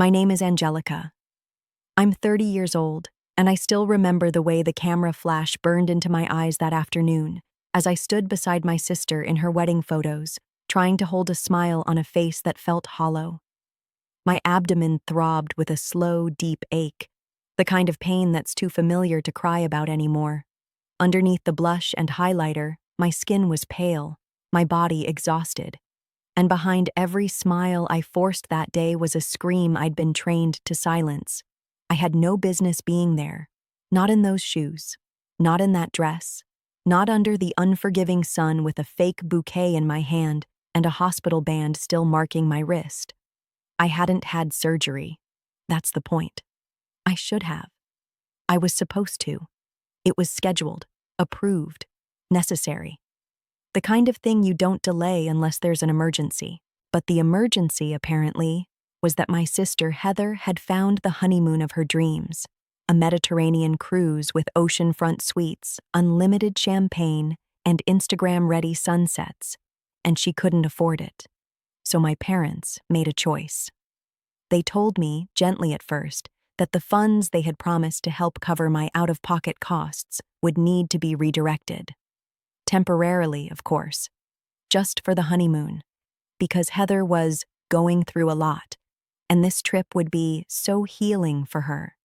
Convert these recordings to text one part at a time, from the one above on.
My name is Angelica. I'm 30 years old, and I still remember the way the camera flash burned into my eyes that afternoon as I stood beside my sister in her wedding photos, trying to hold a smile on a face that felt hollow. My abdomen throbbed with a slow, deep ache, the kind of pain that's too familiar to cry about anymore. Underneath the blush and highlighter, my skin was pale, my body exhausted. And behind every smile I forced that day was a scream I'd been trained to silence. I had no business being there. Not in those shoes. Not in that dress. Not under the unforgiving sun with a fake bouquet in my hand and a hospital band still marking my wrist. I hadn't had surgery. That's the point. I should have. I was supposed to. It was scheduled, approved, necessary. The kind of thing you don't delay unless there's an emergency. But the emergency, apparently, was that my sister Heather had found the honeymoon of her dreams, a Mediterranean cruise with oceanfront suites, unlimited champagne, and Instagram-ready sunsets, and she couldn't afford it. So my parents made a choice. They told me, gently at first, that the funds they had promised to help cover my out-of-pocket costs would need to be redirected. Temporarily, of course, just for the honeymoon, because Heather was going through a lot, and this trip would be so healing for her.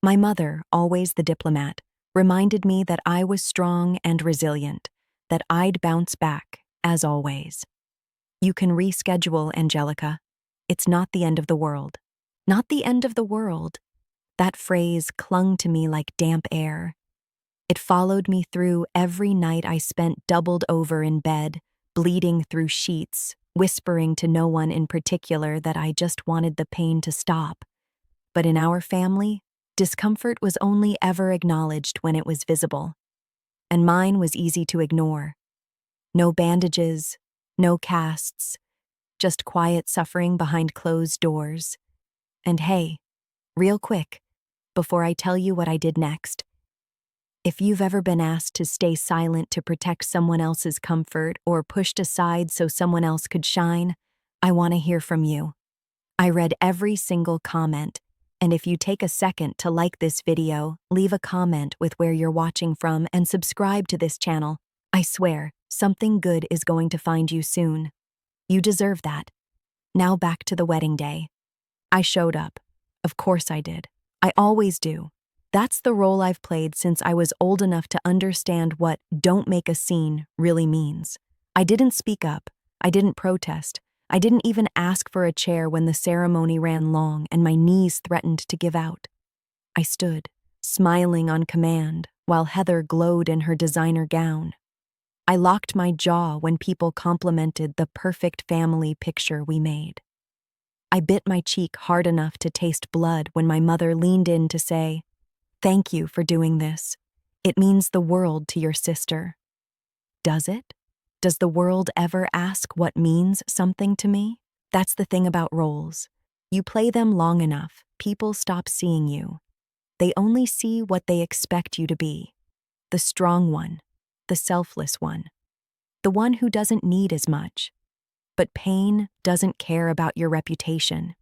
My mother, always the diplomat, reminded me that I was strong and resilient, that I'd bounce back, as always. You can reschedule, Angelica. It's not the end of the world. Not the end of the world. That phrase clung to me like damp air. It followed me through every night I spent doubled over in bed, bleeding through sheets, whispering to no one in particular that I just wanted the pain to stop. But in our family, discomfort was only ever acknowledged when it was visible. And mine was easy to ignore. No bandages, no casts, just quiet suffering behind closed doors. And hey, real quick, before I tell you what I did next, if you've ever been asked to stay silent to protect someone else's comfort or pushed aside so someone else could shine, I want to hear from you. I read every single comment, and if you take a second to like this video, leave a comment with where you're watching from and subscribe to this channel, I swear, something good is going to find you soon. You deserve that. Now back to the wedding day. I showed up. Of course I did. I always do. That's the role I've played since I was old enough to understand what "don't make a scene" really means. I didn't speak up. I didn't protest. I didn't even ask for a chair when the ceremony ran long and my knees threatened to give out. I stood, smiling on command, while Heather glowed in her designer gown. I locked my jaw when people complimented the perfect family picture we made. I bit my cheek hard enough to taste blood when my mother leaned in to say, "Thank you for doing this. It means the world to your sister." Does it? Does the world ever ask what means something to me? That's the thing about roles. You play them long enough, people stop seeing you. They only see what they expect you to be. The strong one, the selfless one, the one who doesn't need as much. But pain doesn't care about your reputation.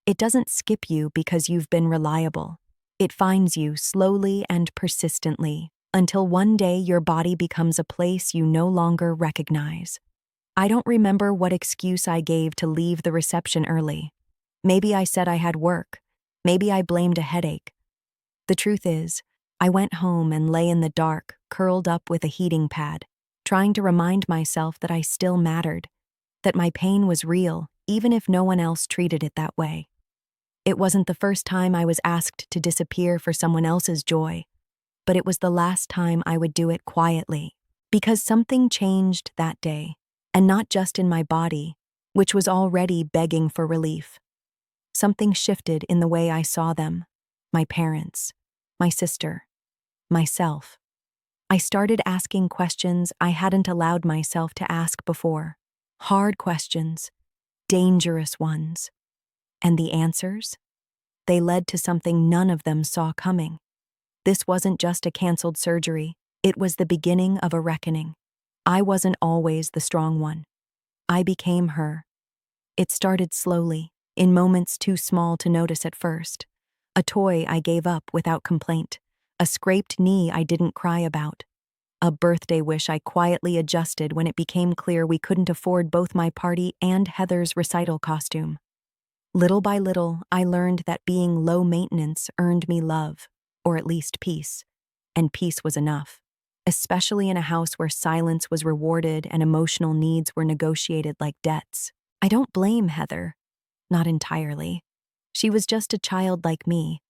It doesn't skip you because you've been reliable. It finds you slowly and persistently until one day your body becomes a place you no longer recognize. I don't remember what excuse I gave to leave the reception early. Maybe I said I had work. Maybe I blamed a headache. The truth is, I went home and lay in the dark, curled up with a heating pad, trying to remind myself that I still mattered, that my pain was real, even if no one else treated it that way. It wasn't the first time I was asked to disappear for someone else's joy, but it was the last time I would do it quietly, because something changed that day, and not just in my body, which was already begging for relief. Something shifted in the way I saw them, my parents, my sister, myself. I started asking questions I hadn't allowed myself to ask before. Hard questions, dangerous ones. And the answers? They led to something none of them saw coming. This wasn't just a canceled surgery, it was the beginning of a reckoning. I wasn't always the strong one. I became her. It started slowly, in moments too small to notice at first. A toy I gave up without complaint. A scraped knee I didn't cry about. A birthday wish I quietly adjusted when it became clear we couldn't afford both my party and Heather's recital costume. Little by little, I learned that being low maintenance earned me love, or at least peace. And peace was enough, especially in a house where silence was rewarded and emotional needs were negotiated like debts. I don't blame Heather, not entirely. She was just a child like me.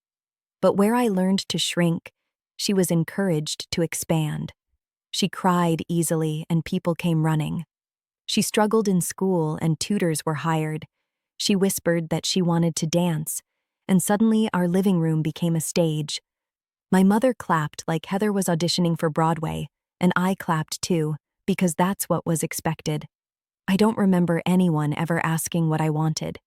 But where I learned to shrink, she was encouraged to expand. She cried easily and people came running. She struggled in school and tutors were hired. She whispered that she wanted to dance, and suddenly our living room became a stage. My mother clapped like Heather was auditioning for Broadway, and I clapped too, because that's what was expected. I don't remember anyone ever asking what I wanted.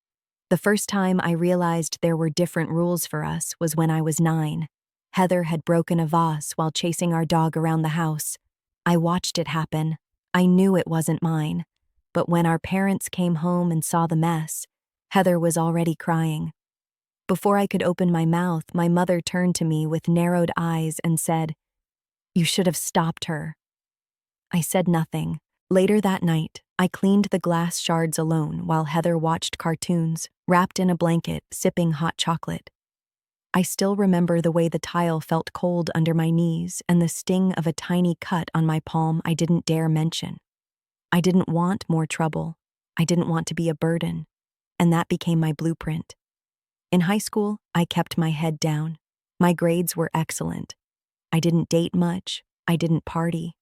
The first time I realized there were different rules for us was when I was 9. Heather had broken a vase while chasing our dog around the house. I watched it happen. I knew it wasn't mine. But when our parents came home and saw the mess, Heather was already crying. Before I could open my mouth, my mother turned to me with narrowed eyes and said, "You should have stopped her." I said nothing. Later that night, I cleaned the glass shards alone while Heather watched cartoons, wrapped in a blanket, sipping hot chocolate. I still remember the way the tile felt cold under my knees and the sting of a tiny cut on my palm I didn't dare mention. I didn't want more trouble. I didn't want to be a burden. And that became my blueprint. In high school, I kept my head down. My grades were excellent. I didn't date much. I didn't party.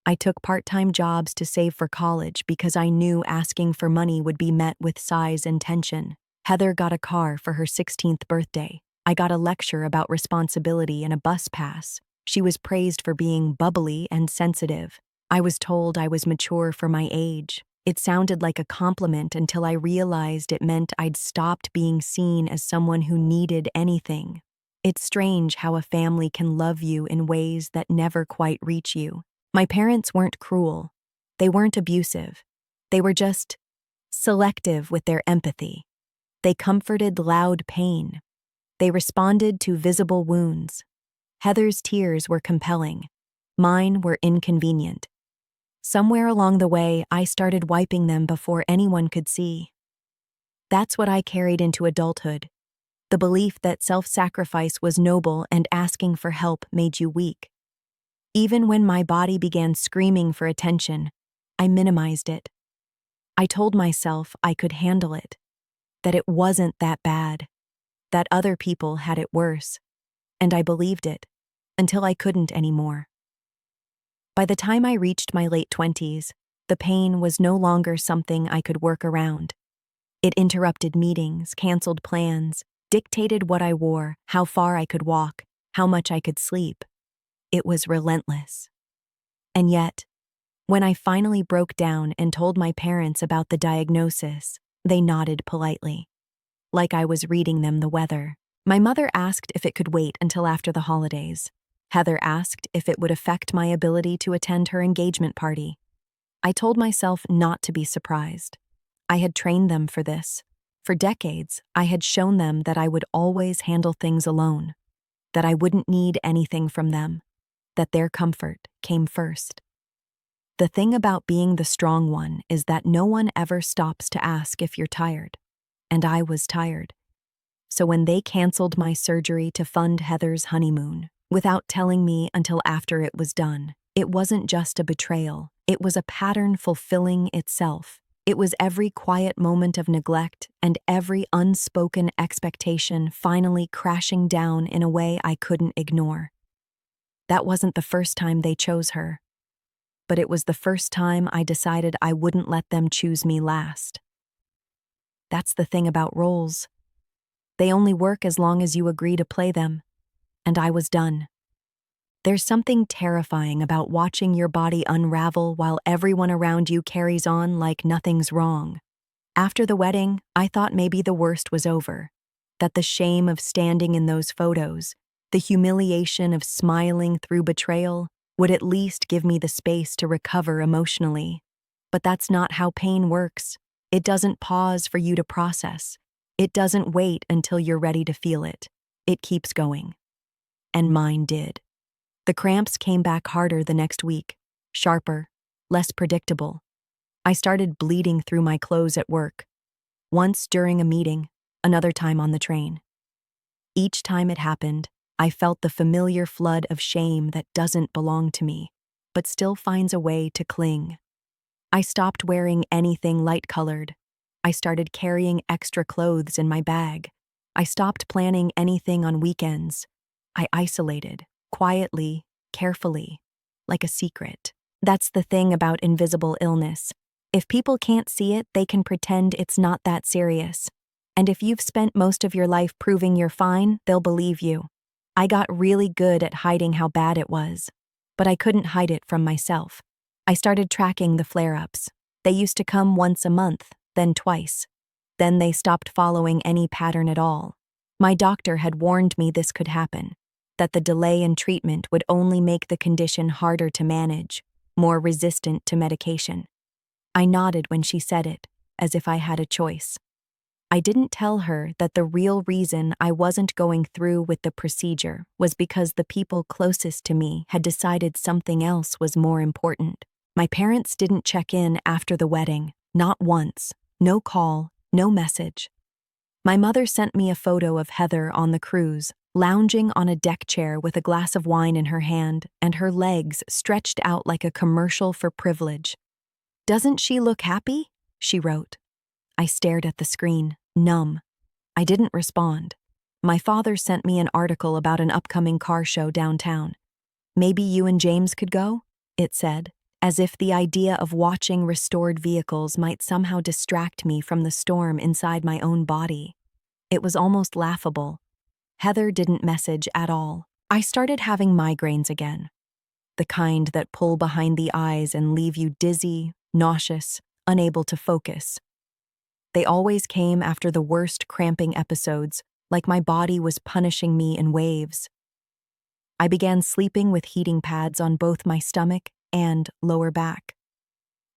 I took part-time jobs to save for college because I knew asking for money would be met with sighs and tension. Heather got a car for her 16th birthday. I got a lecture about responsibility and a bus pass. She was praised for being bubbly and sensitive. I was told I was mature for my age. It sounded like a compliment until I realized it meant I'd stopped being seen as someone who needed anything. It's strange how a family can love you in ways that never quite reach you. My parents weren't cruel. They weren't abusive. They were just selective with their empathy. They comforted loud pain. They responded to visible wounds. Heather's tears were compelling. Mine were inconvenient. Somewhere along the way, I started wiping them before anyone could see. That's what I carried into adulthood. The belief that self-sacrifice was noble and asking for help made you weak. Even when my body began screaming for attention, I minimized it. I told myself I could handle it, that it wasn't that bad, that other people had it worse, and I believed it, until I couldn't anymore. By the time I reached my late 20s, the pain was no longer something I could work around. It interrupted meetings, canceled plans, dictated what I wore, how far I could walk, how much I could sleep. It was relentless. And yet, when I finally broke down and told my parents about the diagnosis, they nodded politely, like I was reading them the weather. My mother asked if it could wait until after the holidays. Heather asked if it would affect my ability to attend her engagement party. I told myself not to be surprised. I had trained them for this. For decades, I had shown them that I would always handle things alone, that I wouldn't need anything from them, that their comfort came first. The thing about being the strong one is that no one ever stops to ask if you're tired. And I was tired. So when they canceled my surgery to fund Heather's honeymoon, without telling me until after it was done, it wasn't just a betrayal. It was a pattern fulfilling itself. It was every quiet moment of neglect and every unspoken expectation finally crashing down in a way I couldn't ignore. That wasn't the first time they chose her, but it was the first time I decided I wouldn't let them choose me last. That's the thing about roles. They only work as long as you agree to play them, and I was done. There's something terrifying about watching your body unravel while everyone around you carries on like nothing's wrong. After the wedding, I thought maybe the worst was over, that the shame of standing in those photos, the humiliation of smiling through betrayal, would at least give me the space to recover emotionally. But that's not how pain works. It doesn't pause for you to process. It doesn't wait until you're ready to feel it. It keeps going. And mine did. The cramps came back harder the next week, sharper, less predictable. I started bleeding through my clothes at work, once during a meeting, another time on the train. Each time it happened, I felt the familiar flood of shame that doesn't belong to me, but still finds a way to cling. I stopped wearing anything light-colored. I started carrying extra clothes in my bag. I stopped planning anything on weekends. I isolated, quietly, carefully, like a secret. That's the thing about invisible illness. If people can't see it, they can pretend it's not that serious. And if you've spent most of your life proving you're fine, they'll believe you. I got really good at hiding how bad it was, but I couldn't hide it from myself. I started tracking the flare-ups. They used to come once a month, then twice. Then they stopped following any pattern at all. My doctor had warned me this could happen, that the delay in treatment would only make the condition harder to manage, more resistant to medication. I nodded when she said it, as if I had a choice. I didn't tell her that the real reason I wasn't going through with the procedure was because the people closest to me had decided something else was more important. My parents didn't check in after the wedding, not once, no call, no message. My mother sent me a photo of Heather on the cruise, lounging on a deck chair with a glass of wine in her hand and her legs stretched out like a commercial for privilege. "Doesn't she look happy?" she wrote. I stared at the screen, numb. I didn't respond. My father sent me an article about an upcoming car show downtown. "Maybe you and James could go?" it said, as if the idea of watching restored vehicles might somehow distract me from the storm inside my own body. It was almost laughable. Heather didn't message at all. I started having migraines again. The kind that pull behind the eyes and leave you dizzy, nauseous, unable to focus. They always came after the worst cramping episodes, like my body was punishing me in waves. I began sleeping with heating pads on both my stomach and lower back.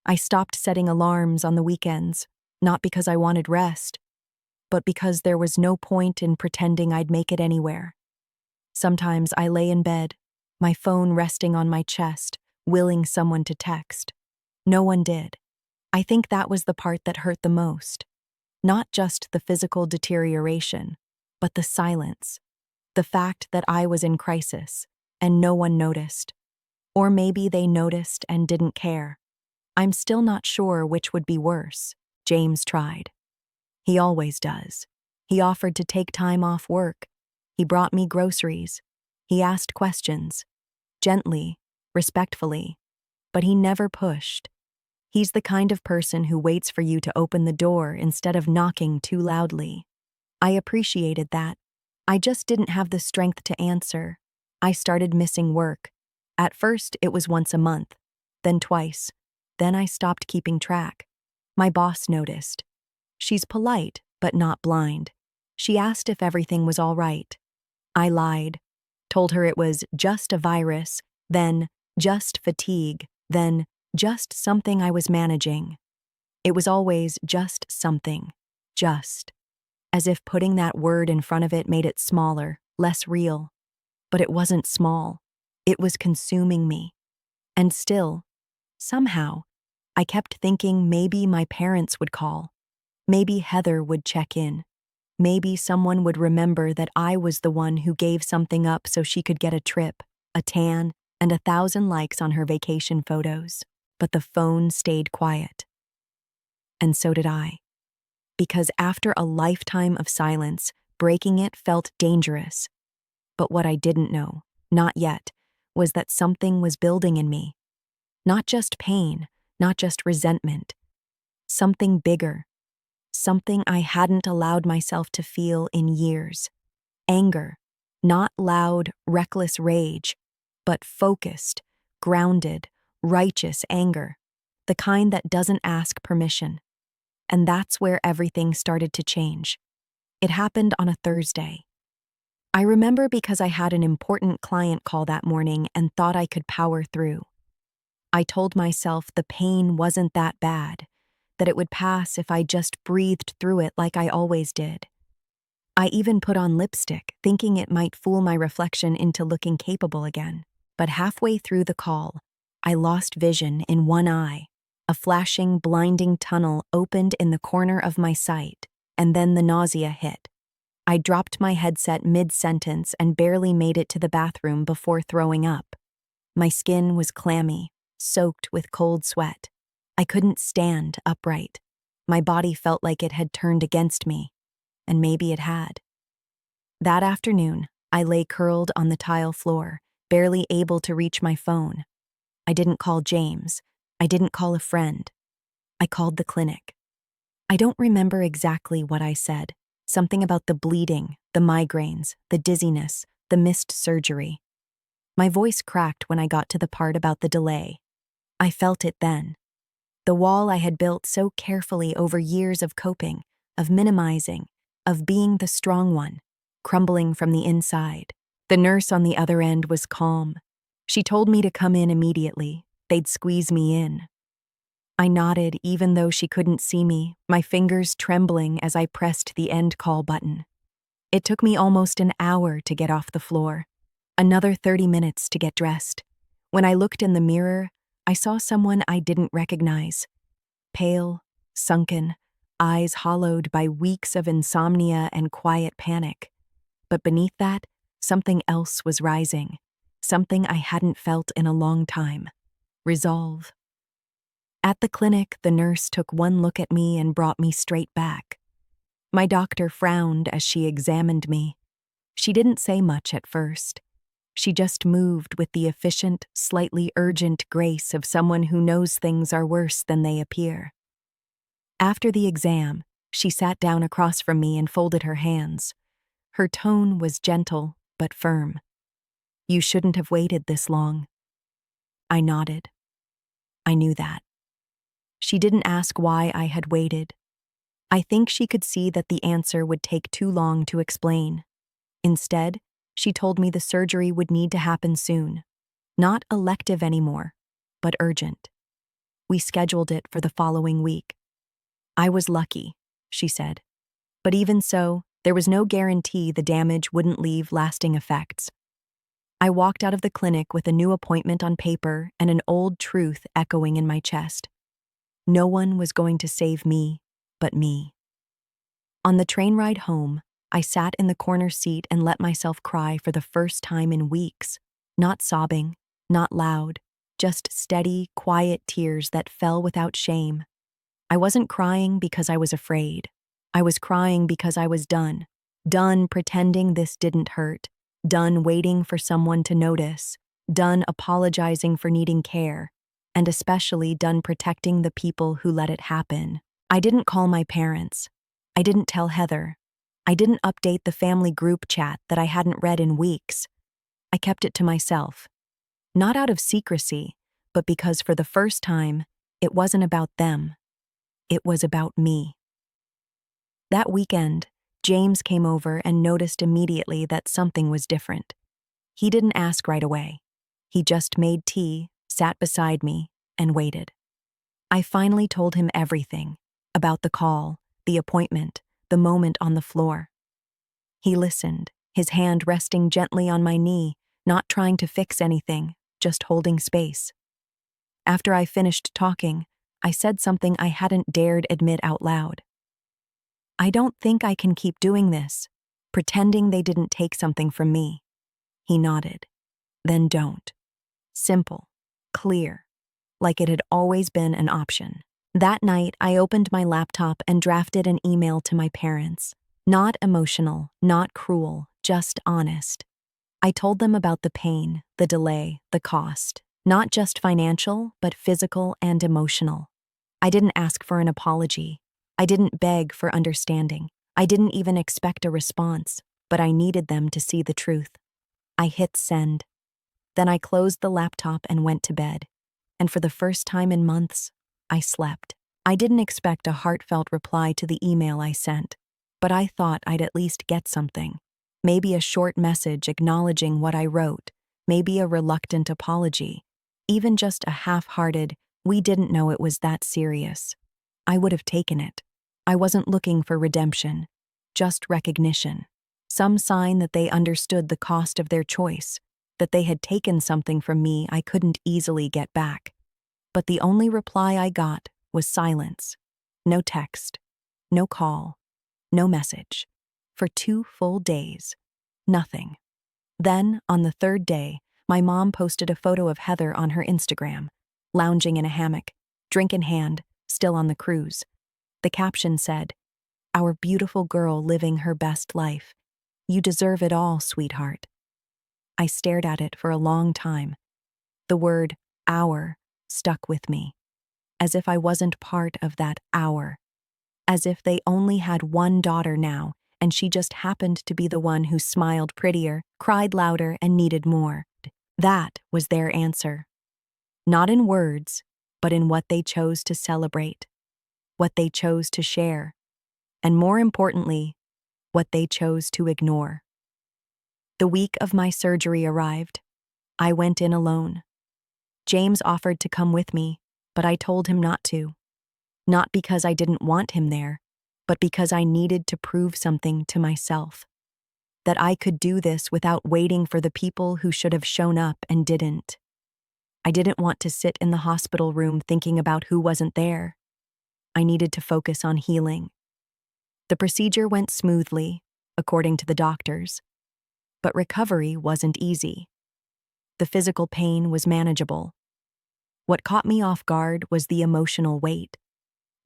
I stopped setting alarms on the weekends, not because I wanted rest, but because there was no point in pretending I'd make it anywhere. Sometimes I lay in bed, my phone resting on my chest, willing someone to text. No one did. I think that was the part that hurt the most. Not just the physical deterioration, but the silence. The fact that I was in crisis, and no one noticed. Or maybe they noticed and didn't care. I'm still not sure which would be worse. James tried. He always does. He offered to take time off work. He brought me groceries. He asked questions. Gently, respectfully. But he never pushed. He's the kind of person who waits for you to open the door instead of knocking too loudly. I appreciated that. I just didn't have the strength to answer. I started missing work. At first, it was once a month, then twice. Then I stopped keeping track. My boss noticed. She's polite, but not blind. She asked if everything was all right. I lied, told her it was just a virus, then just fatigue, then just something I was managing. It was always just something. Just. As if putting that word in front of it made it smaller, less real. But it wasn't small. It was consuming me. And still, somehow, I kept thinking maybe my parents would call. Maybe Heather would check in. Maybe someone would remember that I was the one who gave something up so she could get a trip, a tan, and 1,000 likes on her vacation photos. But the phone stayed quiet. And so did I. Because after a lifetime of silence, breaking it felt dangerous. But what I didn't know, not yet, was that something was building in me. Not just pain, not just resentment. Something bigger. Something I hadn't allowed myself to feel in years. Anger. Not loud, reckless rage, but focused, grounded, righteous anger, the kind that doesn't ask permission. And that's where everything started to change. It happened on a Thursday. I remember because I had an important client call that morning and thought I could power through. I told myself the pain wasn't that bad, that it would pass if I just breathed through it like I always did. I even put on lipstick, thinking it might fool my reflection into looking capable again. But halfway through the call, I lost vision in one eye. A flashing, blinding tunnel opened in the corner of my sight, and then the nausea hit. I dropped my headset mid-sentence and barely made it to the bathroom before throwing up. My skin was clammy, soaked with cold sweat. I couldn't stand upright. My body felt like it had turned against me, and maybe it had. That afternoon, I lay curled on the tile floor, barely able to reach my phone. I didn't call James. I didn't call a friend. I called the clinic. I don't remember exactly what I said. Something about the bleeding, the migraines, the dizziness, the missed surgery. My voice cracked when I got to the part about the delay. I felt it then. The wall I had built so carefully over years of coping, of minimizing, of being the strong one, crumbling from the inside. The nurse on the other end was calm. She told me to come in immediately. They'd squeeze me in. I nodded even though she couldn't see me, my fingers trembling as I pressed the end call button. It took me almost an hour to get off the floor, another 30 minutes to get dressed. When I looked in the mirror, I saw someone I didn't recognize. Pale, sunken, eyes hollowed by weeks of insomnia and quiet panic. But beneath that, something else was rising, something I hadn't felt in a long time. Resolve. At the clinic, the nurse took one look at me and brought me straight back. My doctor frowned as she examined me. She didn't say much at first. She just moved with the efficient, slightly urgent grace of someone who knows things are worse than they appear. After the exam, she sat down across from me and folded her hands. Her tone was gentle but firm. "You shouldn't have waited this long." I nodded. I knew that. She didn't ask why I had waited. I think she could see that the answer would take too long to explain. Instead, she told me the surgery would need to happen soon. Not elective anymore, but urgent. We scheduled it for the following week. I was lucky, she said. But even so, there was no guarantee the damage wouldn't leave lasting effects. I walked out of the clinic with a new appointment on paper and an old truth echoing in my chest. No one was going to save me, but me. On the train ride home, I sat in the corner seat and let myself cry for the first time in weeks. Not sobbing, not loud, just steady, quiet tears that fell without shame. I wasn't crying because I was afraid. I was crying because I was done. Done pretending this didn't hurt. Done waiting for someone to notice. Done apologizing for needing care. And especially done protecting the people who let it happen. I didn't call my parents. I didn't tell Heather. I didn't update the family group chat that I hadn't read in weeks. I kept it to myself. Not out of secrecy, but because for the first time, it wasn't about them. It was about me. That weekend, James came over and noticed immediately that something was different. He didn't ask right away. He just made tea, sat beside me, and waited. I finally told him everything, about the call, the appointment, the moment on the floor. He listened, his hand resting gently on my knee, not trying to fix anything, just holding space. After I finished talking, I said something I hadn't dared admit out loud. "I don't think I can keep doing this, pretending they didn't take something from me." He nodded. "Then don't." Simple. Clear, like it had always been an option. That night, I opened my laptop and drafted an email to my parents. Not emotional, not cruel, just honest. I told them about the pain, the delay, the cost. Not just financial, but physical and emotional. I didn't ask for an apology. I didn't beg for understanding. I didn't even expect a response, but I needed them to see the truth. I hit send. Then I closed the laptop and went to bed. And for the first time in months, I slept. I didn't expect a heartfelt reply to the email I sent, but I thought I'd at least get something. Maybe a short message acknowledging what I wrote, maybe a reluctant apology, even just a half-hearted, "We didn't know it was that serious." I would have taken it. I wasn't looking for redemption, just recognition. Some sign that they understood the cost of their choice, that they had taken something from me I couldn't easily get back. But the only reply I got was silence. No text, no call, no message. For 2 full days, nothing. Then, on the 3rd day, my mom posted a photo of Heather on her Instagram, lounging in a hammock, drink in hand, still on the cruise. The caption said, "Our beautiful girl living her best life. You deserve it all, sweetheart." I stared at it for a long time. The word "our" stuck with me, as if I wasn't part of that "our," as if they only had one daughter now, and she just happened to be the one who smiled prettier, cried louder, and needed more. That was their answer. Not in words, but in what they chose to celebrate, what they chose to share, and more importantly, what they chose to ignore. The week of my surgery arrived. I went in alone. James offered to come with me, but I told him not to. Not because I didn't want him there, but because I needed to prove something to myself. That I could do this without waiting for the people who should have shown up and didn't. I didn't want to sit in the hospital room thinking about who wasn't there. I needed to focus on healing. The procedure went smoothly, according to the doctors. But recovery wasn't easy. The physical pain was manageable. What caught me off guard was the emotional weight,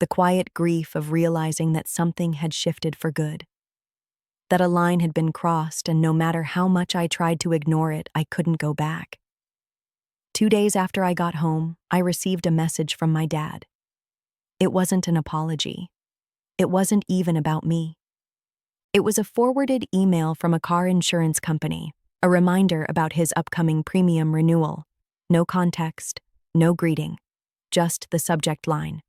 the quiet grief of realizing that something had shifted for good. That a line had been crossed, and no matter how much I tried to ignore it, I couldn't go back. 2 days after I got home, I received a message from my dad. It wasn't an apology. It wasn't even about me. It was a forwarded email from a car insurance company, a reminder about his upcoming premium renewal. No context, no greeting, just the subject line.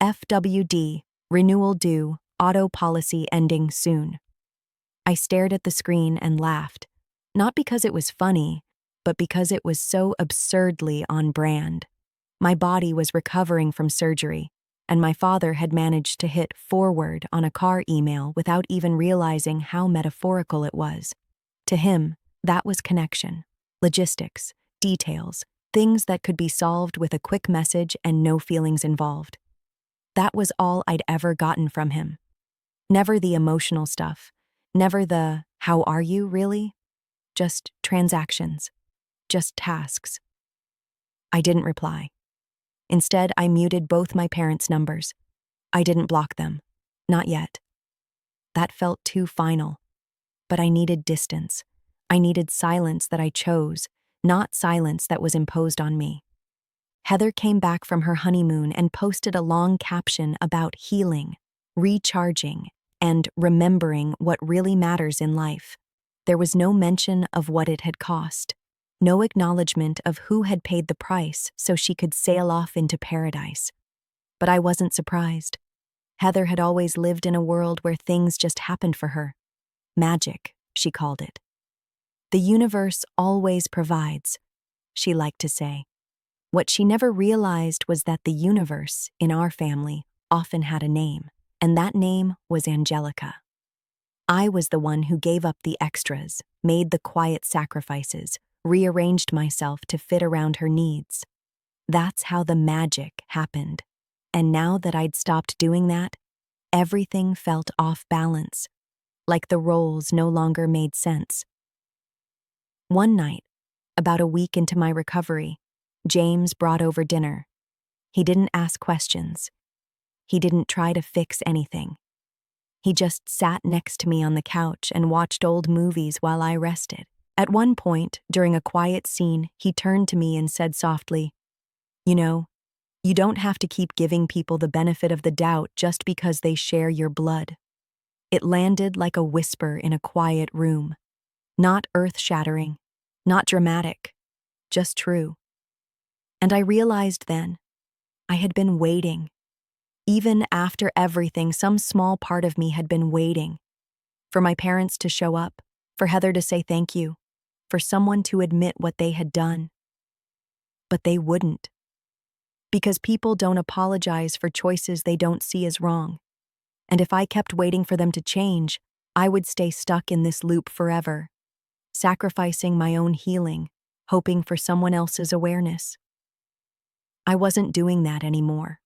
FWD, renewal due, auto policy ending soon. I stared at the screen and laughed, not because it was funny, but because it was so absurdly on brand. My body was recovering from surgery, and my father had managed to hit forward on a car email without even realizing how metaphorical it was. To him, that was connection, logistics, details, things that could be solved with a quick message and no feelings involved. That was all I'd ever gotten from him. Never the emotional stuff, never the "how are you, really?" Just transactions, just tasks. I didn't reply. Instead, I muted both my parents' numbers. I didn't block them. Not yet. That felt too final. But I needed distance. I needed silence that I chose, not silence that was imposed on me. Heather came back from her honeymoon and posted a long caption about healing, recharging, and remembering what really matters in life. There was no mention of what it had cost. No acknowledgement of who had paid the price so she could sail off into paradise. But I wasn't surprised. Heather had always lived in a world where things just happened for her. Magic, she called it. The universe always provides, she liked to say. What she never realized was that the universe, in our family, often had a name, and that name was Angelica. I was the one who gave up the extras, made the quiet sacrifices, rearranged myself to fit around her needs. That's how the magic happened. And now that I'd stopped doing that, everything felt off balance, like the roles no longer made sense. One night, about a week into my recovery, James brought over dinner. He didn't ask questions. He didn't try to fix anything. He just sat next to me on the couch and watched old movies while I rested. At one point, during a quiet scene, he turned to me and said softly, "You know, you don't have to keep giving people the benefit of the doubt just because they share your blood." It landed like a whisper in a quiet room. Not earth-shattering, not dramatic, just true. And I realized then, I had been waiting. Even after everything, some small part of me had been waiting. For my parents to show up, for Heather to say thank you, for someone to admit what they had done. But they wouldn't. Because people don't apologize for choices they don't see as wrong. And if I kept waiting for them to change, I would stay stuck in this loop forever, sacrificing my own healing, hoping for someone else's awareness. I wasn't doing that anymore.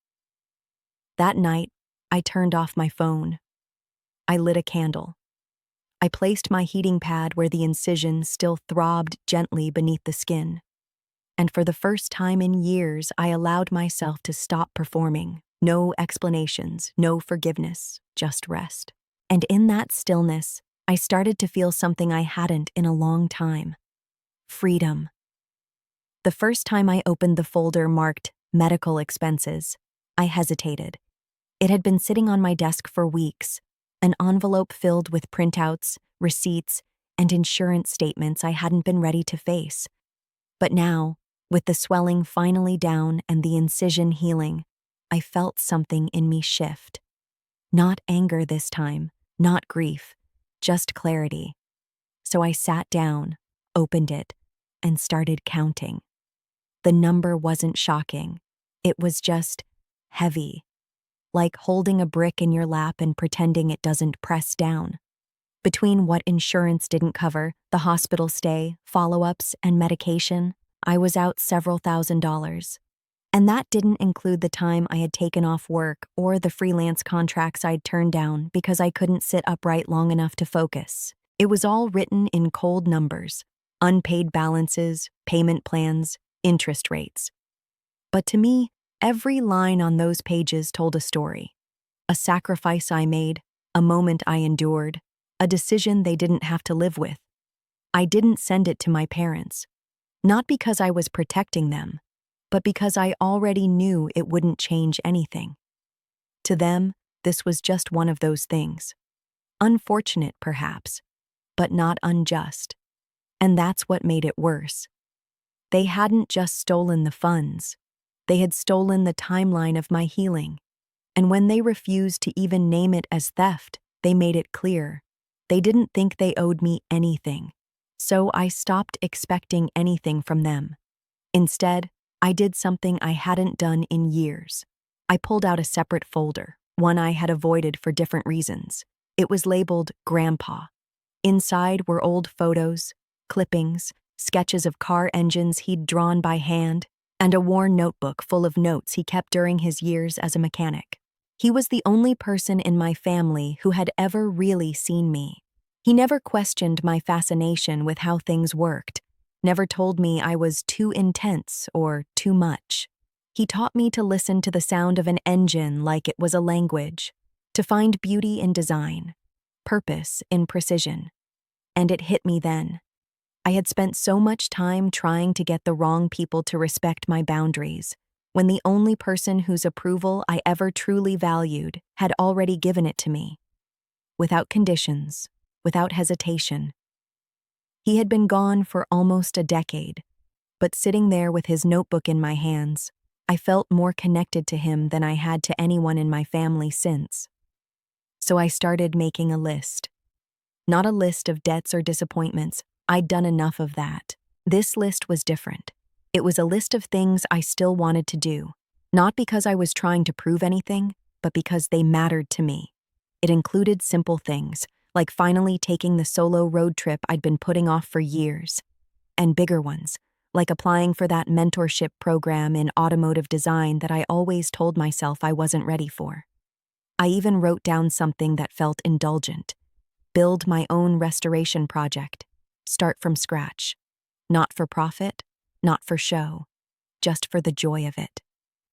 That night, I turned off my phone. I lit a candle. I placed my heating pad where the incision still throbbed gently beneath the skin. And for the first time in years, I allowed myself to stop performing. No explanations, no forgiveness, just rest. And in that stillness, I started to feel something I hadn't in a long time. Freedom. The first time I opened the folder marked medical expenses, I hesitated. It had been sitting on my desk for weeks, an envelope filled with printouts, receipts, and insurance statements I hadn't been ready to face. But now, with the swelling finally down and the incision healing, I felt something in me shift. Not anger this time, not grief, just clarity. So I sat down, opened it, and started counting. The number wasn't shocking. It was just heavy, like holding a brick in your lap and pretending it doesn't press down. Between what insurance didn't cover, the hospital stay, follow-ups, and medication, I was out several $1,000s. And that didn't include the time I had taken off work or the freelance contracts I'd turned down because I couldn't sit upright long enough to focus. It was all written in cold numbers, unpaid balances, payment plans, interest rates. But to me, every line on those pages told a story. A sacrifice I made, a moment I endured, a decision they didn't have to live with. I didn't send it to my parents, not because I was protecting them, but because I already knew it wouldn't change anything. To them, this was just one of those things. Unfortunate, perhaps, but not unjust. And that's what made it worse. They hadn't just stolen the funds. They had stolen the timeline of my healing. And when they refused to even name it as theft, they made it clear. They didn't think they owed me anything. So I stopped expecting anything from them. Instead, I did something I hadn't done in years. I pulled out a separate folder, one I had avoided for different reasons. It was labeled Grandpa. Inside were old photos, clippings, sketches of car engines he'd drawn by hand, and a worn notebook full of notes he kept during his years as a mechanic. He was the only person in my family who had ever really seen me. He never questioned my fascination with how things worked, never told me I was too intense or too much. He taught me to listen to the sound of an engine like it was a language, to find beauty in design, purpose in precision. And it hit me then. I had spent so much time trying to get the wrong people to respect my boundaries, when the only person whose approval I ever truly valued had already given it to me. Without conditions, without hesitation. He had been gone for almost a decade, but sitting there with his notebook in my hands, I felt more connected to him than I had to anyone in my family since. So I started making a list. Not a list of debts or disappointments. I'd done enough of that. This list was different. It was a list of things I still wanted to do, not because I was trying to prove anything, but because they mattered to me. It included simple things, like finally taking the solo road trip I'd been putting off for years, and bigger ones, like applying for that mentorship program in automotive design that I always told myself I wasn't ready for. I even wrote down something that felt indulgent. Build my own restoration project. Start from scratch. Not for profit, not for show, just for the joy of it.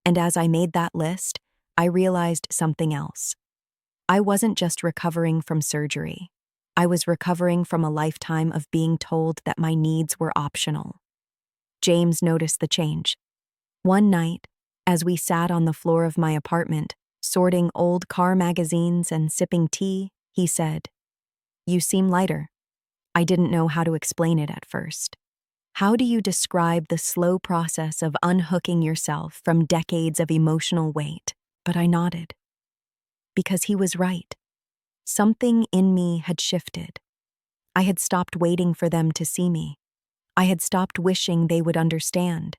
And as I made that list, I realized something else. I wasn't just recovering from surgery. I was recovering from a lifetime of being told that my needs were optional. James noticed the change. One night, as we sat on the floor of my apartment, sorting old car magazines and sipping tea, he said, "You seem lighter." I didn't know how to explain it at first. How do you describe the slow process of unhooking yourself from decades of emotional weight? But I nodded. Because he was right. Something in me had shifted. I had stopped waiting for them to see me. I had stopped wishing they would understand.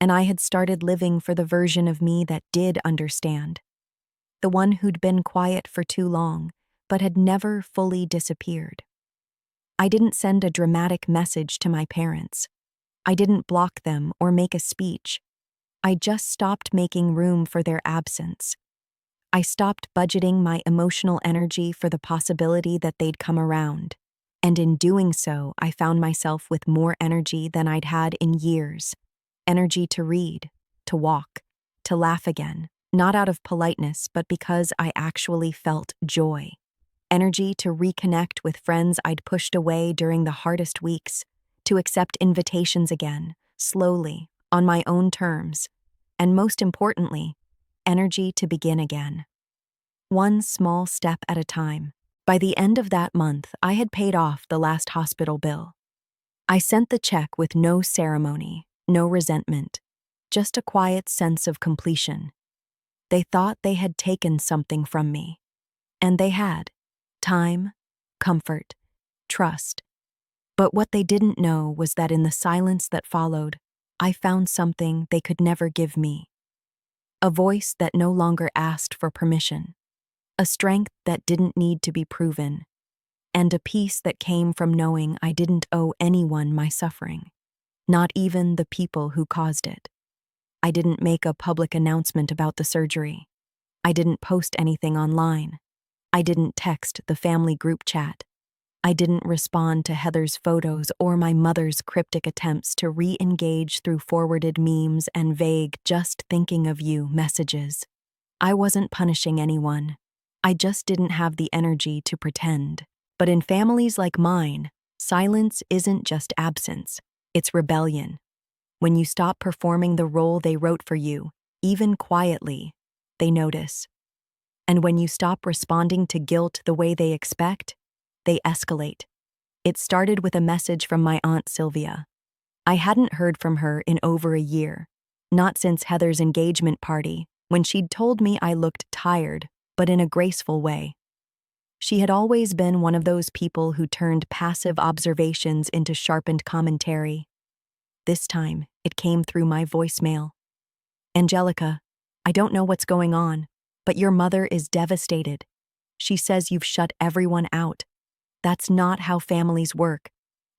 And I had started living for the version of me that did understand. The one who'd been quiet for too long, but had never fully disappeared. I didn't send a dramatic message to my parents. I didn't block them or make a speech. I just stopped making room for their absence. I stopped budgeting my emotional energy for the possibility that they'd come around. And in doing so, I found myself with more energy than I'd had in years. Energy to read, to walk, to laugh again, not out of politeness, but because I actually felt joy. Energy to reconnect with friends I'd pushed away during the hardest weeks, to accept invitations again, slowly, on my own terms, and most importantly, energy to begin again. One small step at a time. By the end of that month, I had paid off the last hospital bill. I sent the check with no ceremony, no resentment, just a quiet sense of completion. They thought they had taken something from me. And they had. Time, comfort, trust. But what they didn't know was that in the silence that followed, I found something they could never give me. A voice that no longer asked for permission. A strength that didn't need to be proven. And a peace that came from knowing I didn't owe anyone my suffering. Not even the people who caused it. I didn't make a public announcement about the surgery. I didn't post anything online. I didn't text the family group chat. I didn't respond to Heather's photos or my mother's cryptic attempts to re-engage through forwarded memes and vague "just thinking of you" messages. I wasn't punishing anyone. I just didn't have the energy to pretend. But in families like mine, silence isn't just absence, it's rebellion. When you stop performing the role they wrote for you, even quietly, they notice. And when you stop responding to guilt the way they expect, they escalate. It started with a message from my Aunt Sylvia. I hadn't heard from her in over a year, not since Heather's engagement party, when she'd told me I looked tired, but in a graceful way. She had always been one of those people who turned passive observations into sharpened commentary. This time, it came through my voicemail. "Angelica, I don't know what's going on, but your mother is devastated. She says you've shut everyone out. That's not how families work.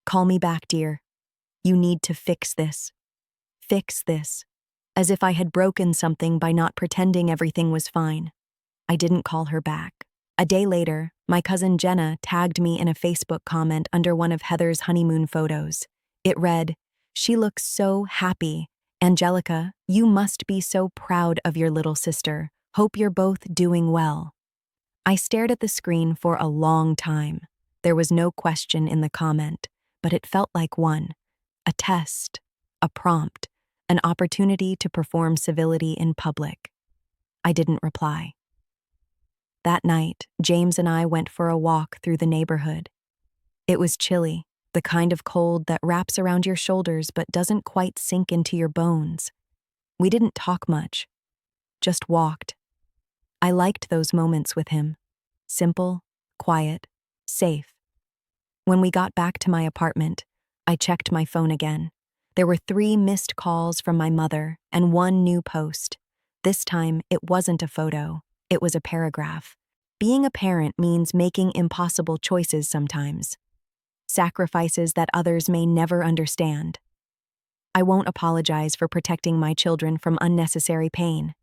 Call me back, dear. You need to fix this. Fix this." As if I had broken something by not pretending everything was fine. I didn't call her back. A day later, my cousin Jenna tagged me in a Facebook comment under one of Heather's honeymoon photos. It read, "She looks so happy. Angelica, you must be so proud of your little sister. Hope you're both doing well." I stared at the screen for a long time. There was no question in the comment, but it felt like one. A test, a prompt, an opportunity to perform civility in public. I didn't reply. That night, James and I went for a walk through the neighborhood. It was chilly, the kind of cold that wraps around your shoulders but doesn't quite sink into your bones. We didn't talk much, just walked. I liked those moments with him. Simple, quiet, safe. When we got back to my apartment, I checked my phone again. There were 3 missed calls from my mother and 1 new post. This time, it wasn't a photo. It was a paragraph. Being a parent means making impossible choices sometimes. Sacrifices that others may never understand. I won't apologize for protecting my children from unnecessary pain.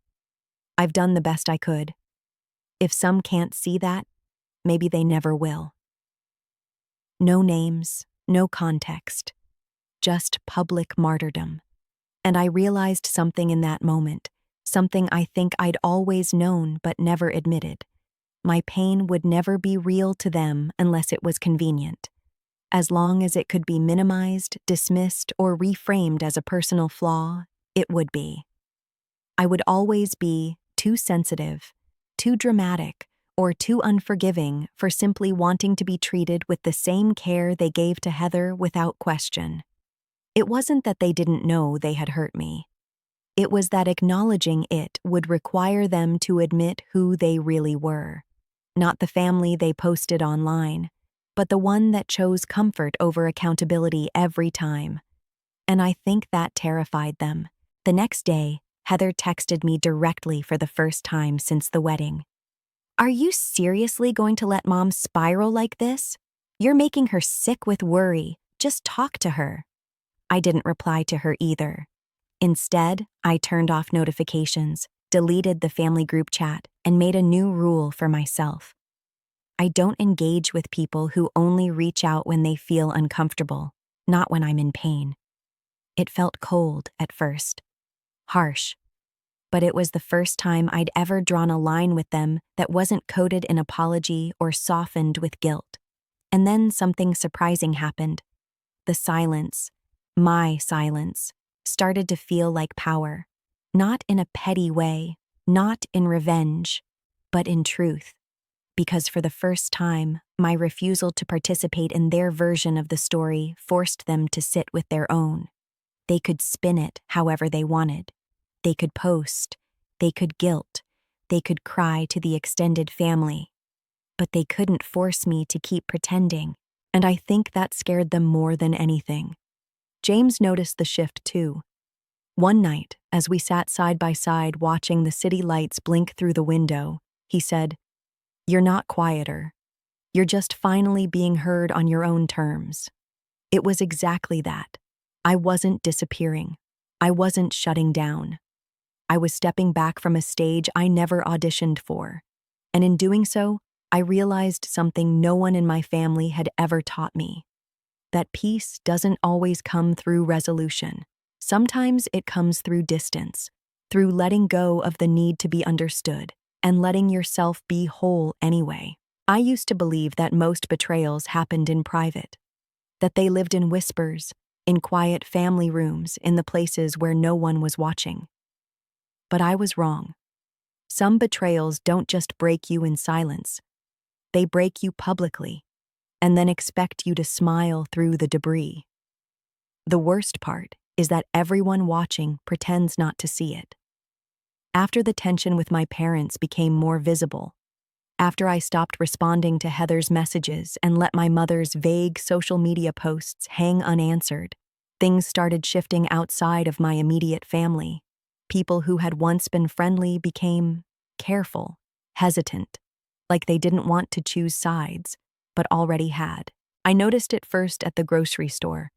I've done the best I could. If some can't see that, maybe they never will. No names, no context. Just public martyrdom. And I realized something in that moment. Something I think I'd always known but never admitted. My pain would never be real to them unless it was convenient. As long as it could be minimized, dismissed, or reframed as a personal flaw, it would be. I would always be too sensitive, too dramatic, or too unforgiving for simply wanting to be treated with the same care they gave to Heather without question. It wasn't that they didn't know they had hurt me. It was that acknowledging it would require them to admit who they really were. Not the family they posted online, but the one that chose comfort over accountability every time. And I think that terrified them. The next day, Heather texted me directly for the first time since the wedding. Are you seriously going to let Mom spiral like this? You're making her sick with worry. Just talk to her. I didn't reply to her either. Instead, I turned off notifications, deleted the family group chat, and made a new rule for myself. I don't engage with people who only reach out when they feel uncomfortable, not when I'm in pain. It felt cold at first, harsh, but it was the first time I'd ever drawn a line with them that wasn't coated in apology or softened with guilt. And then something surprising happened. The silence, my silence, started to feel like power, not in a petty way, not in revenge, but in truth. Because for the first time, my refusal to participate in their version of the story forced them to sit with their own. They could spin it however they wanted. They could post, they could guilt, they could cry to the extended family. But they couldn't force me to keep pretending, and I think that scared them more than anything. James noticed the shift too. One night, as we sat side by side watching the city lights blink through the window, he said, "You're not quieter. You're just finally being heard on your own terms." It was exactly that. I wasn't disappearing. I wasn't shutting down. I was stepping back from a stage I never auditioned for. And in doing so, I realized something no one in my family had ever taught me. That peace doesn't always come through resolution. Sometimes it comes through distance, through letting go of the need to be understood, and letting yourself be whole anyway. I used to believe that most betrayals happened in private, that they lived in whispers, in quiet family rooms, in the places where no one was watching. But I was wrong. Some betrayals don't just break you in silence. They break you publicly, and then expect you to smile through the debris. The worst part is that everyone watching pretends not to see it. After the tension with my parents became more visible, after I stopped responding to Heather's messages and let my mother's vague social media posts hang unanswered, things started shifting outside of my immediate family. People who had once been friendly became careful, hesitant, like they didn't want to choose sides, but already had. I noticed it first at the grocery store.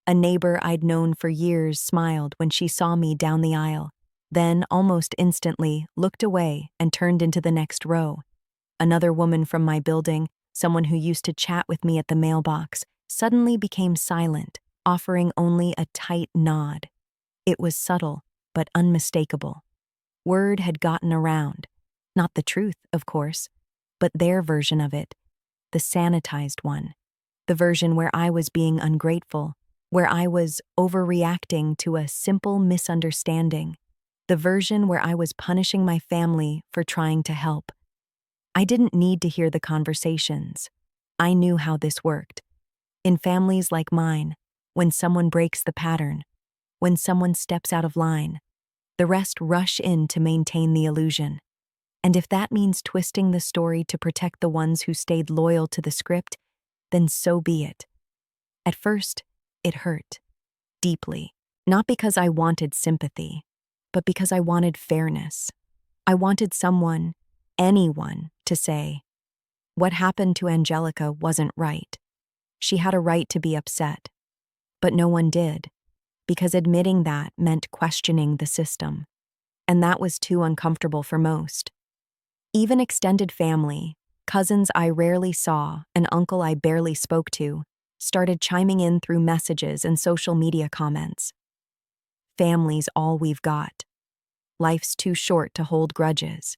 A neighbor I'd known for years smiled when she saw me down the aisle, then almost instantly looked away and turned into the next row. Another woman from my building, someone who used to chat with me at the mailbox, suddenly became silent, offering only a tight nod. It was subtle, but unmistakable. Word had gotten around. Not the truth, of course, but their version of it, the sanitized one. The version where I was being ungrateful, where I was overreacting to a simple misunderstanding. The version where I was punishing my family for trying to help. I didn't need to hear the conversations. I knew how this worked. In families like mine, when someone breaks the pattern, when someone steps out of line, the rest rush in to maintain the illusion. And if that means twisting the story to protect the ones who stayed loyal to the script, then so be it. At first, it hurt. Deeply. Not because I wanted sympathy, but because I wanted fairness. I wanted someone, anyone, to say, what happened to Angelica wasn't right. She had a right to be upset. But no one did, because admitting that meant questioning the system. And that was too uncomfortable for most. Even extended family, cousins I rarely saw, an uncle I barely spoke to, started chiming in through messages and social media comments. Family's all we've got. Life's too short to hold grudges.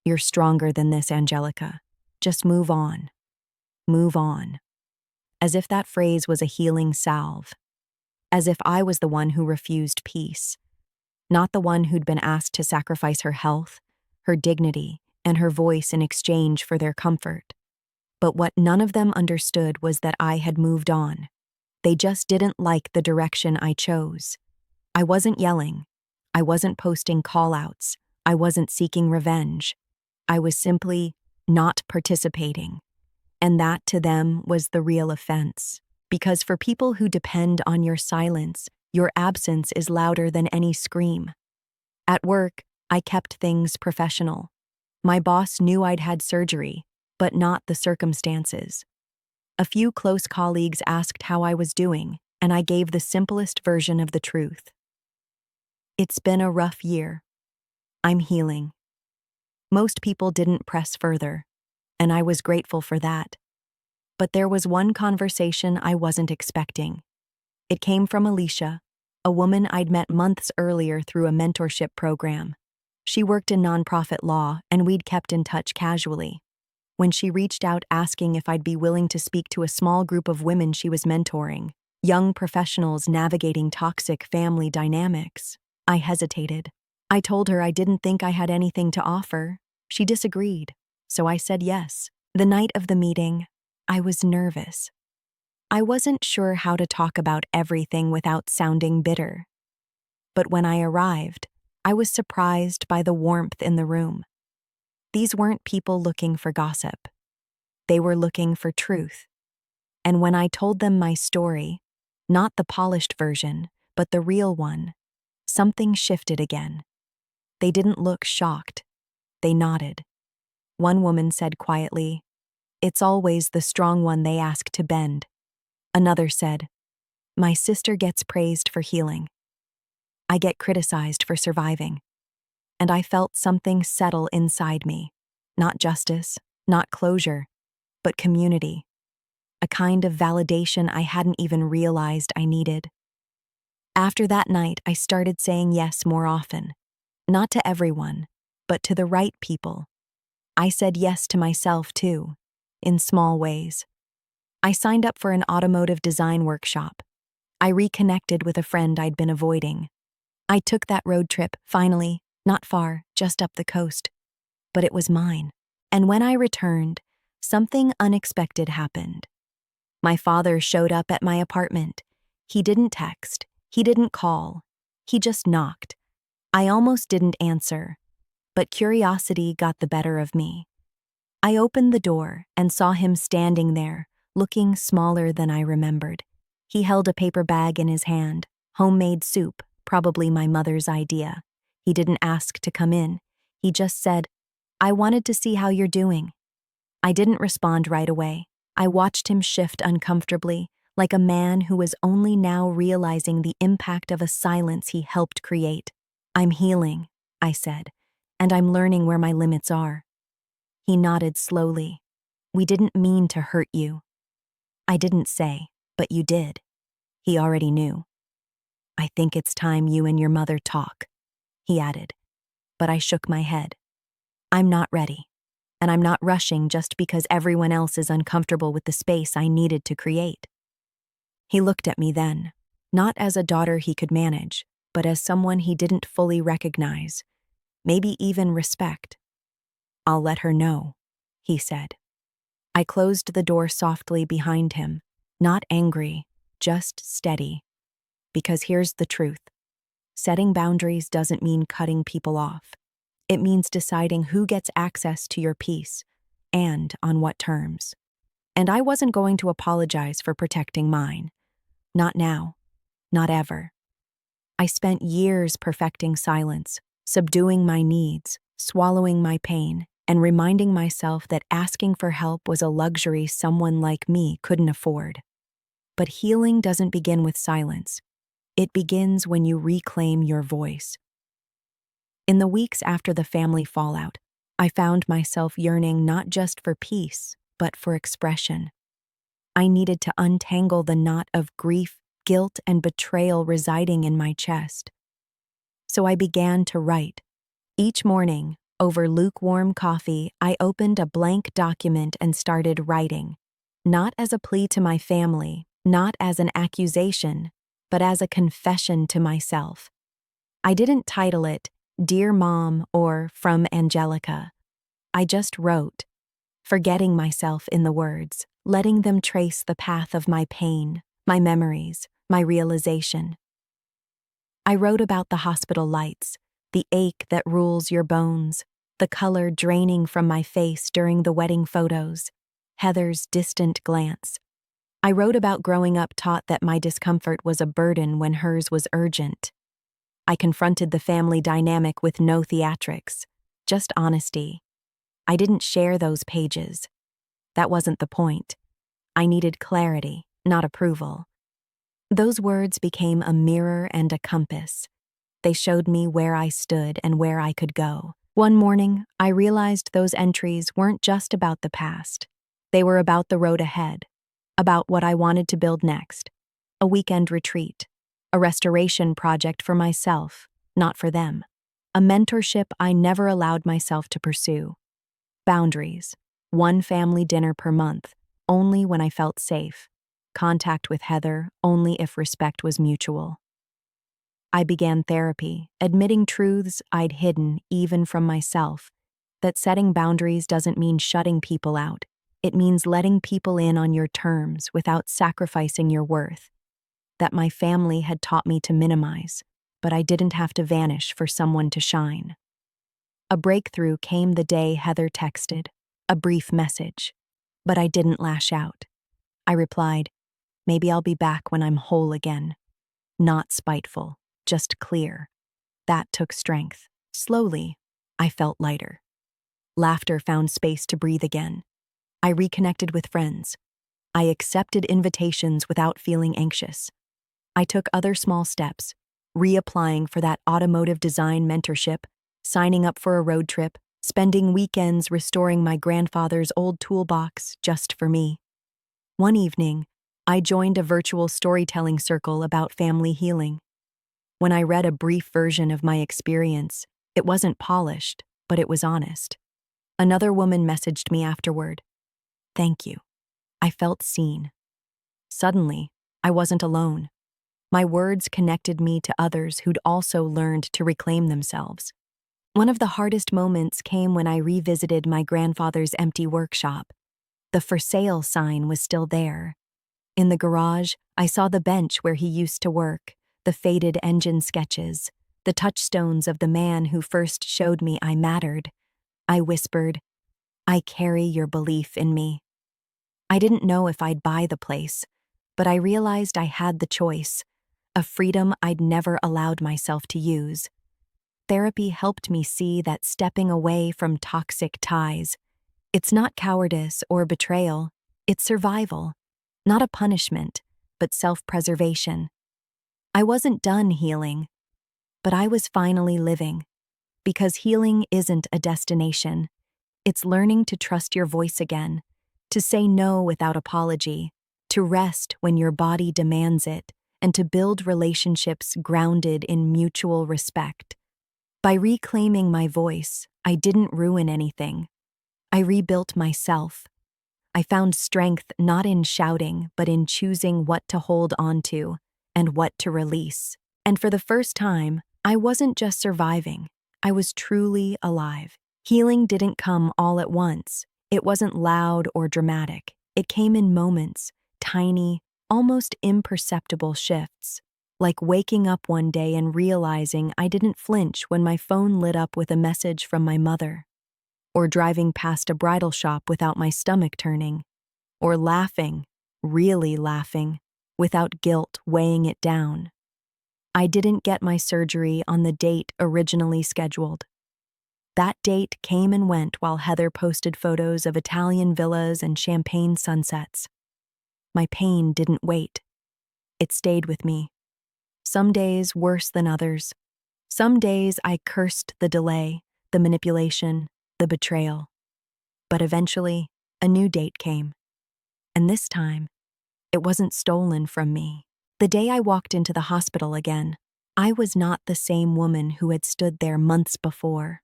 You're stronger than this, Angelica. Just move on. Move on. As if that phrase was a healing salve. As if I was the one who refused peace. Not the one who'd been asked to sacrifice her health, her dignity, and her voice in exchange for their comfort. But what none of them understood was that I had moved on. They just didn't like the direction I chose. I wasn't yelling. I wasn't posting call-outs. I wasn't seeking revenge. I was simply not participating. And that to them was the real offense. Because for people who depend on your silence, your absence is louder than any scream. At work, I kept things professional. My boss knew I'd had surgery, but not the circumstances. A few close colleagues asked how I was doing, and I gave the simplest version of the truth. It's been a rough year. I'm healing. Most people didn't press further, and I was grateful for that. But there was one conversation I wasn't expecting. It came from Alicia, a woman I'd met months earlier through a mentorship program. She worked in nonprofit law, and we'd kept in touch casually. When she reached out asking if I'd be willing to speak to a small group of women she was mentoring, young professionals navigating toxic family dynamics, I hesitated. I told her I didn't think I had anything to offer. She disagreed, so I said yes. The night of the meeting, I was nervous. I wasn't sure how to talk about everything without sounding bitter. But when I arrived, I was surprised by the warmth in the room. These weren't people looking for gossip. They were looking for truth. And when I told them my story, not the polished version, but the real one, something shifted again. They didn't look shocked. They nodded. One woman said quietly, "It's always the strong one they ask to bend." Another said, "My sister gets praised for healing. I get criticized for surviving." And I felt something settle inside me. Not justice, not closure, but community. A kind of validation I hadn't even realized I needed. After that night, I started saying yes more often. Not to everyone, but to the right people. I said yes to myself too, in small ways. I signed up for an automotive design workshop. I reconnected with a friend I'd been avoiding. I took that road trip, finally, not far, just up the coast. But it was mine. And when I returned, something unexpected happened. My father showed up at my apartment. He didn't text. He didn't call. He just knocked. I almost didn't answer, but curiosity got the better of me. I opened the door and saw him standing there, looking smaller than I remembered. He held a paper bag in his hand, homemade soup, probably my mother's idea. He didn't ask to come in. He just said, "I wanted to see how you're doing." I didn't respond right away. I watched him shift uncomfortably, like a man who was only now realizing the impact of a silence he helped create. "I'm healing," I said, "and I'm learning where my limits are." He nodded slowly. "We didn't mean to hurt you." I didn't say, "But you did." He already knew. "I think it's time you and your mother talk," he added, but I shook my head. "I'm not ready, and I'm not rushing just because everyone else is uncomfortable with the space I needed to create." He looked at me then, not as a daughter he could manage, but as someone he didn't fully recognize, maybe even respect. "I'll let her know," he said. I closed the door softly behind him, not angry, just steady. Because here's the truth. Setting boundaries doesn't mean cutting people off. It means deciding who gets access to your peace, and on what terms. And I wasn't going to apologize for protecting mine. Not now. Not ever. I spent years perfecting silence, subduing my needs, swallowing my pain, and reminding myself that asking for help was a luxury someone like me couldn't afford. But healing doesn't begin with silence. It begins when you reclaim your voice. In the weeks after the family fallout, I found myself yearning not just for peace, but for expression. I needed to untangle the knot of grief, guilt, and betrayal residing in my chest. So I began to write. Each morning, over lukewarm coffee, I opened a blank document and started writing, not as a plea to my family, not as an accusation, but as a confession to myself. I didn't title it "Dear Mom" or "From Angelica." I just wrote, forgetting myself in the words, letting them trace the path of my pain, my memories, my realization. I wrote about the hospital lights, the ache that rules your bones, the color draining from my face during the wedding photos, Heather's distant glance. I wrote about growing up taught that my discomfort was a burden when hers was urgent. I confronted the family dynamic with no theatrics, just honesty. I didn't share those pages. That wasn't the point. I needed clarity, not approval. Those words became a mirror and a compass. They showed me where I stood and where I could go. One morning, I realized those entries weren't just about the past. They were about the road ahead, about what I wanted to build next. A weekend retreat, a restoration project for myself, not for them. A mentorship I never allowed myself to pursue. Boundaries. One family dinner per month, only when I felt safe. Contact with Heather only if respect was mutual. I began therapy, admitting truths I'd hidden even from myself. That setting boundaries doesn't mean shutting people out. It means letting people in on your terms without sacrificing your worth. That my family had taught me to minimize, but I didn't have to vanish for someone to shine. A breakthrough came the day Heather texted, a brief message. But I didn't lash out. I replied, "Maybe I'll be back when I'm whole again." Not spiteful, just clear. That took strength. Slowly, I felt lighter. Laughter found space to breathe again. I reconnected with friends. I accepted invitations without feeling anxious. I took other small steps, reapplying for that automotive design mentorship, signing up for a road trip, spending weekends restoring my grandfather's old toolbox just for me. One evening, I joined a virtual storytelling circle about family healing. When I read a brief version of my experience, it wasn't polished, but it was honest. Another woman messaged me afterward. "Thank you." I felt seen. Suddenly, I wasn't alone. My words connected me to others who'd also learned to reclaim themselves. One of the hardest moments came when I revisited my grandfather's empty workshop. The "for sale" sign was still there. In the garage, I saw the bench where he used to work, the faded engine sketches, the touchstones of the man who first showed me I mattered. I whispered, "I carry your belief in me." I didn't know if I'd buy the place, but I realized I had the choice, a freedom I'd never allowed myself to use. Therapy helped me see that stepping away from toxic ties, it's not cowardice or betrayal, it's survival. Not a punishment, but self-preservation. I wasn't done healing, but I was finally living. Because healing isn't a destination. It's learning to trust your voice again, to say no without apology, to rest when your body demands it, and to build relationships grounded in mutual respect. By reclaiming my voice, I didn't ruin anything. I rebuilt myself. I found strength not in shouting, but in choosing what to hold on to and what to release. And for the first time, I wasn't just surviving, I was truly alive. Healing didn't come all at once. It wasn't loud or dramatic. It came in moments, tiny, almost imperceptible shifts. Like waking up one day and realizing I didn't flinch when my phone lit up with a message from my mother. Or driving past a bridal shop without my stomach turning. Or laughing, really laughing, without guilt weighing it down. I didn't get my surgery on the date originally scheduled. That date came and went while Heather posted photos of Italian villas and champagne sunsets. My pain didn't wait. It stayed with me. Some days worse than others. Some days I cursed the delay, the manipulation, the betrayal. But eventually, a new date came. And this time, it wasn't stolen from me. The day I walked into the hospital again, I was not the same woman who had stood there months before.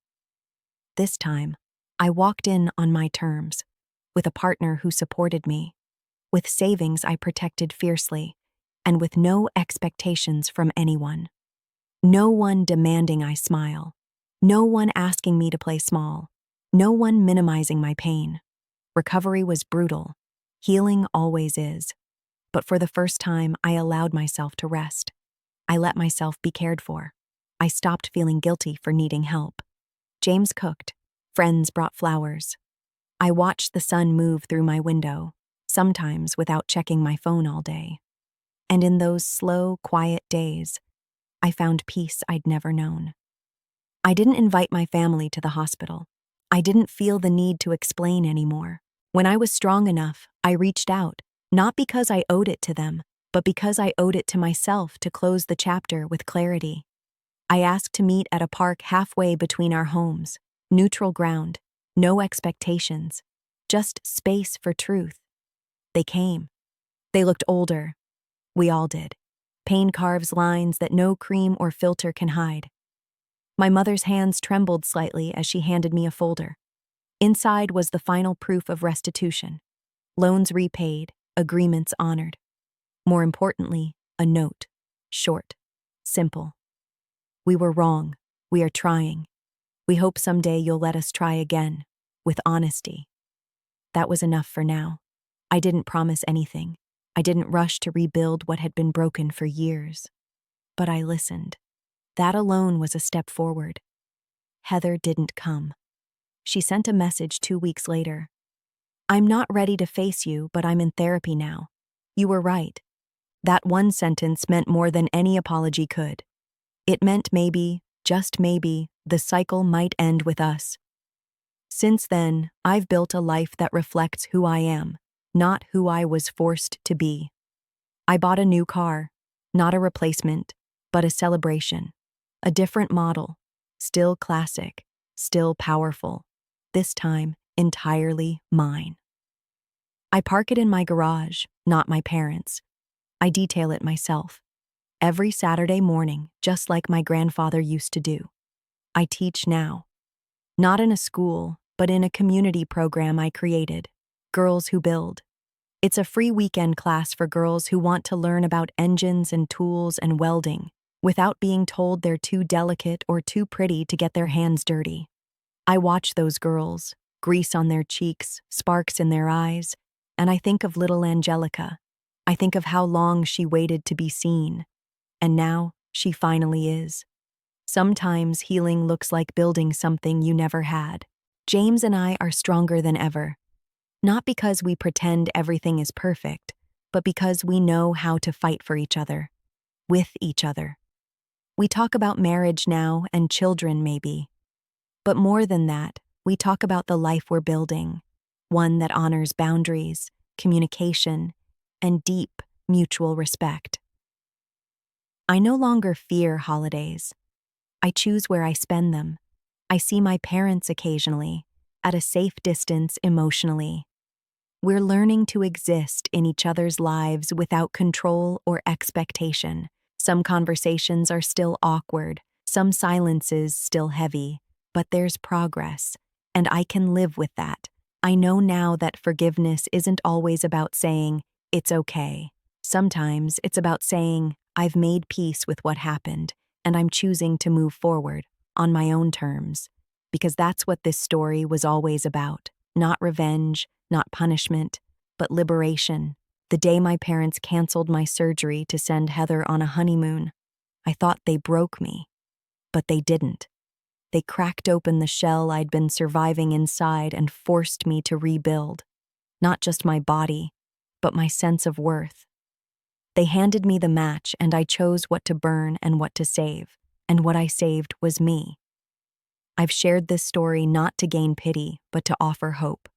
This time, I walked in on my terms, with a partner who supported me, with savings I protected fiercely, and with no expectations from anyone. No one demanding I smile. No one asking me to play small. No one minimizing my pain. Recovery was brutal. Healing always is. But for the first time, I allowed myself to rest. I let myself be cared for. I stopped feeling guilty for needing help. James cooked. Friends brought flowers. I watched the sun move through my window, sometimes without checking my phone all day. And in those slow, quiet days, I found peace I'd never known. I didn't invite my family to the hospital. I didn't feel the need to explain anymore. When I was strong enough, I reached out, not because I owed it to them, but because I owed it to myself to close the chapter with clarity. I asked to meet at a park halfway between our homes, neutral ground, no expectations, just space for truth. They came. They looked older. We all did. Pain carves lines that no cream or filter can hide. My mother's hands trembled slightly as she handed me a folder. Inside was the final proof of restitution. Loans repaid, agreements honored. More importantly, a note. Short. Simple. We were wrong. We are trying. We hope someday you'll let us try again. With honesty. That was enough for now. I didn't promise anything. I didn't rush to rebuild what had been broken for years. But I listened. That alone was a step forward. Heather didn't come. She sent a message 2 weeks later. I'm not ready to face you, but I'm in therapy now. You were right. That one sentence meant more than any apology could. It meant maybe, just maybe, the cycle might end with us. Since then, I've built a life that reflects who I am, not who I was forced to be. I bought a new car, not a replacement, but a celebration. A different model, still classic, still powerful, this time entirely mine. I park it in my garage, not my parents'. I detail it myself. Every Saturday morning, just like my grandfather used to do. I teach now. Not in a school, but in a community program I created, Girls Who Build. It's a free weekend class for girls who want to learn about engines and tools and welding, without being told they're too delicate or too pretty to get their hands dirty. I watch those girls, grease on their cheeks, sparks in their eyes, and I think of little Angelica. I think of how long she waited to be seen. And now, she finally is. Sometimes healing looks like building something you never had. James and I are stronger than ever. Not because we pretend everything is perfect, but because we know how to fight for each other. With each other. We talk about marriage now and children maybe. But more than that, we talk about the life we're building. One that honors boundaries, communication, and deep, mutual respect. I no longer fear holidays. I choose where I spend them. I see my parents occasionally, at a safe distance emotionally. We're learning to exist in each other's lives without control or expectation. Some conversations are still awkward, some silences still heavy, but there's progress, and I can live with that. I know now that forgiveness isn't always about saying, it's okay. Sometimes it's about saying, I've made peace with what happened, and I'm choosing to move forward, on my own terms. Because that's what this story was always about. Not revenge, not punishment, but liberation. The day my parents canceled my surgery to send Heather on a honeymoon, I thought they broke me. But they didn't. They cracked open the shell I'd been surviving inside and forced me to rebuild. Not just my body, but my sense of worth. They handed me the match and I chose what to burn and what to save, and what I saved was me. I've shared this story not to gain pity, but to offer hope.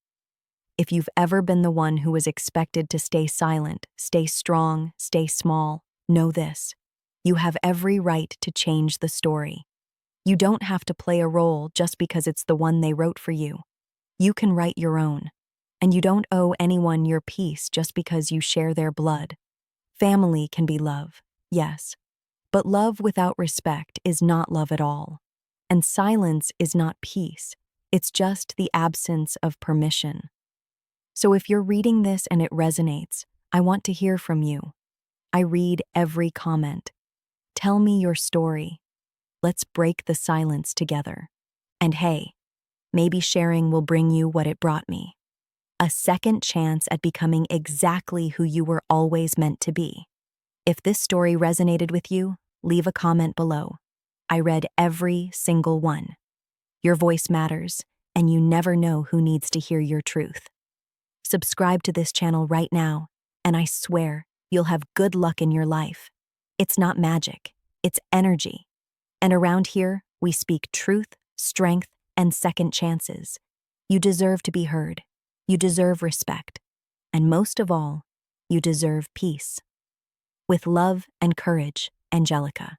If you've ever been the one who was expected to stay silent, stay strong, stay small, know this. You have every right to change the story. You don't have to play a role just because it's the one they wrote for you. You can write your own. And you don't owe anyone your peace just because you share their blood. Family can be love, yes. But love without respect is not love at all. And silence is not peace. It's just the absence of permission. So if you're reading this and it resonates, I want to hear from you. I read every comment. Tell me your story. Let's break the silence together. And hey, maybe sharing will bring you what it brought me. A second chance at becoming exactly who you were always meant to be. If this story resonated with you, leave a comment below. I read every single one. Your voice matters, and you never know who needs to hear your truth. Subscribe to this channel right now, and I swear you'll have good luck in your life. It's not magic, it's energy. And around here, we speak truth, strength, and second chances. You deserve to be heard. You deserve respect. And most of all, you deserve peace. With love and courage, Angelica.